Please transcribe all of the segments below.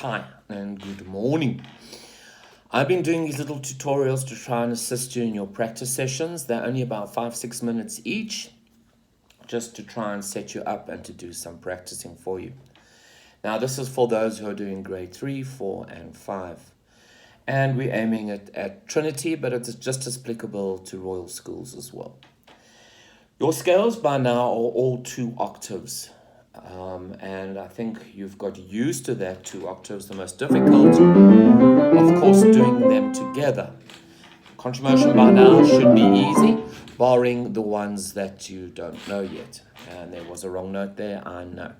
Hi and good morning. I've been doing these little tutorials to try and assist you in your practice sessions. They're only about 5-6 minutes each, just to try and set you up and to do some practicing for you. Now this is for those who are doing grade 3, 4 and 5. And we're aiming at Trinity, but it's just as applicable to Royal Schools as well. Your scales by now are all 2 octaves. And I think you've got used to that 2 octaves. The most difficult, of course, doing them together. Contramotion by now should be easy, barring the ones that you don't know yet. And there was a wrong note there, I know.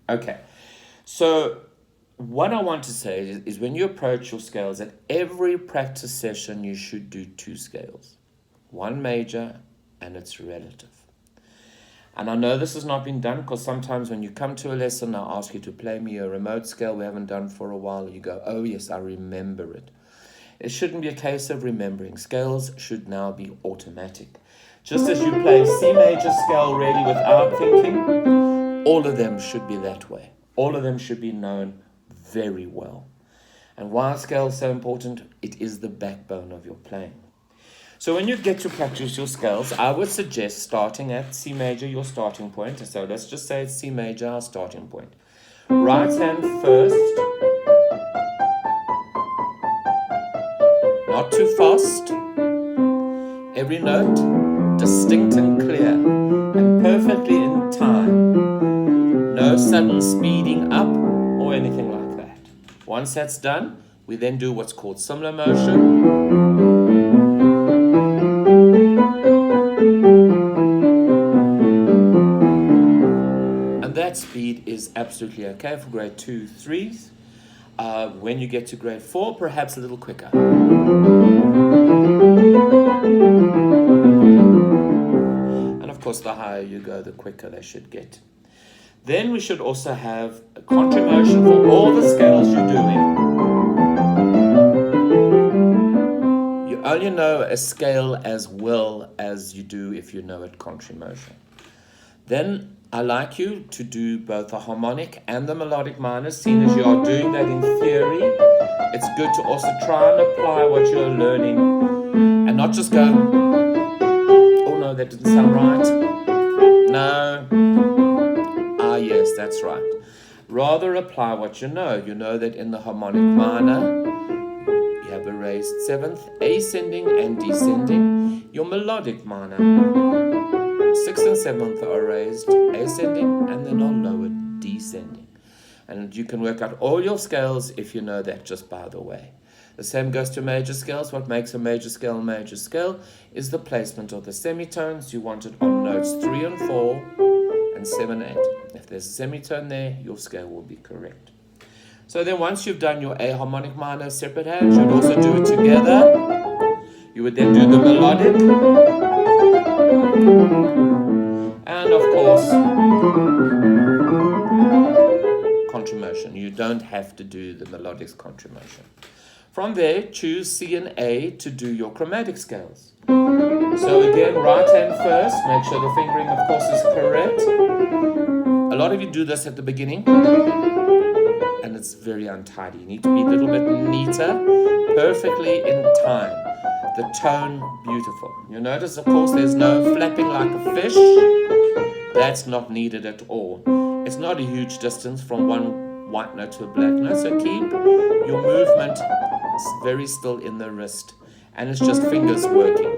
Okay, so what I want to say is when you approach your scales, at every practice session you should do 2 scales. One major and its relative. And I know this has not been done because sometimes when you come to a lesson, I ask you to play me a remote scale we haven't done for a while. You go, oh yes, I remember it. It shouldn't be a case of remembering. Scales should now be automatic. Just as you play C major scale really without thinking, all of them should be that way. All of them should be known very well. And why are scales so important? It is the backbone of your playing. So when you get to practice your scales, I would suggest starting at C major, your starting point. So let's just say it's C major, our starting point. Right hand first. Not too fast. Every note distinct and clear and perfectly in time. No sudden speeding up or anything like that. Once that's done, we then do what's called similar motion. That speed is absolutely okay for grade 2, 3s. When you get to grade 4, perhaps a little quicker. And of course, the higher you go, the quicker they should get. Then we should also have a contramotion for all the scales you're doing. You only know a scale as well as you do if you know it contramotion. Then I like you to do both the harmonic and the melodic minors, seeing as you are doing that in theory. It's good to also try and apply what you're learning and not just go, oh no, that didn't sound right. No. Ah, yes, that's right. Rather apply what you know. You know that in the harmonic minor, you have a raised 7th, ascending and descending. Your melodic minor, 6th and 7th are raised, ascending, and then are lowered, descending. And you can work out all your scales if you know that, just by the way. The same goes to major scales. What makes a major scale is the placement of the semitones. You want it on notes 3 and 4 and 7, 8. If there's a semitone there, your scale will be correct. So then once you've done your A harmonic minor separate hands, you'd also do it together. You would then do the melodic. And of course, contramotion. You don't have to do the melodic contramotion. From there, choose C and A to do your chromatic scales. So again, right hand first. Make sure the fingering, of course, is correct. A lot of you do this at the beginning, and it's very untidy. You need to be a little bit neater, perfectly in time. The tone, beautiful. You notice, of course, there's no flapping like a fish. That's not needed at all. It's not a huge distance from one white note to a black note, so keep your movement very still in the wrist, and it's just fingers working.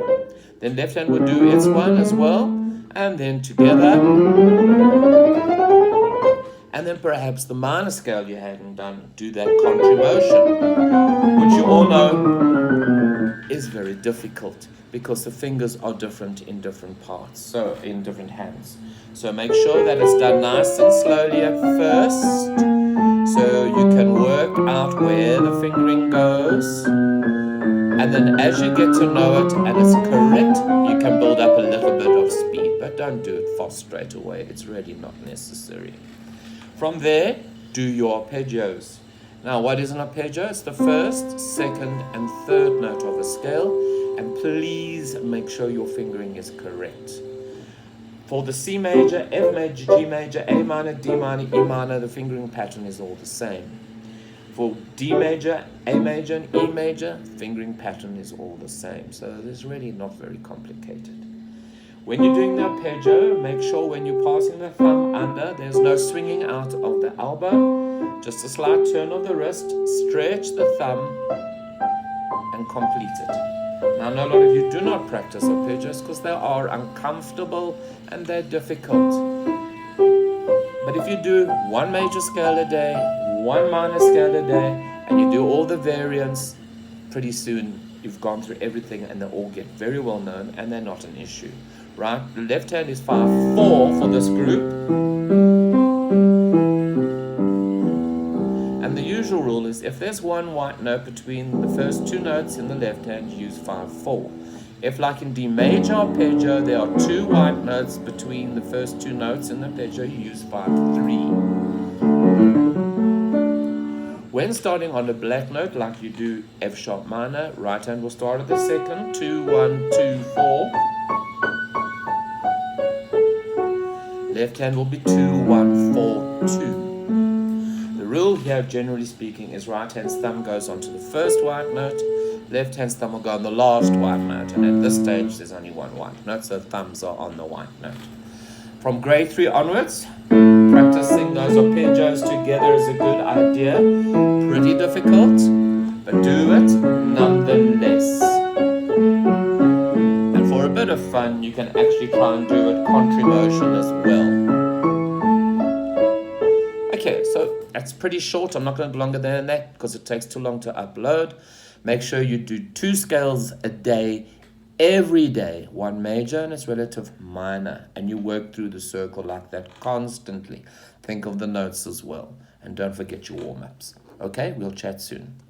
Then left hand will do its one as well, and then together. And then perhaps the minor scale you hadn't done, do that contramotion, which you all know is very difficult because the fingers are different in different parts, so in different hands. So make sure that it's done nice and slowly at first, so you can work out where the fingering goes. And then as you get to know it and it's correct, you can build up a little bit of speed, but don't do it fast straight away. It's really not necessary. From there, do your arpeggios. Now, what is an arpeggio? It's the first, second, and third note of a scale. And please make sure your fingering is correct. For the C major, F major, G major, A minor, D minor, E minor, the fingering pattern is all the same. For D major, A major, and E major, fingering pattern is all the same. So it's really not very complicated. When you're doing the arpeggio, make sure when you're passing the thumb under, there's no swinging out of the elbow. Just a slight turn of the wrist, stretch the thumb, and complete it. Now, I know a lot of you do not practice arpeggios because they are uncomfortable and they're difficult. But if you do one major scale a day, one minor scale a day, and you do all the variants, pretty soon you've gone through everything and they all get very well known and they're not an issue. Right? The left hand is 5/4 for this group. And the usual rule is if there's one white note between the first two notes in the left hand, use 5/4. If, like in D major arpeggio, there are two white notes between the first two notes in the arpeggio, you use 5/3. When starting on a black note, like you do F sharp minor, right hand will start at the second, 2, 1, 2, 4. Left hand will be 2, 1, 4, 2. The rule here, generally speaking, is right hand's thumb goes onto the first white note, left hand's thumb will go on the last white note, and at this stage there's only one white note, so thumbs are on the white note. From grade 3 onwards, practicing those arpeggios together is a good idea. Pretty difficult, but do it nonetheless. And for a bit of fun, you can actually try and do it contra motion as well. Okay, so that's pretty short. I'm not going to go longer than that because it takes too long to upload. Make sure you do 2 scales a day, every day, one major and its relative minor, and you work through the circle like that constantly. Think of the notes as well, and don't forget your warm-ups. Okay, we'll chat soon.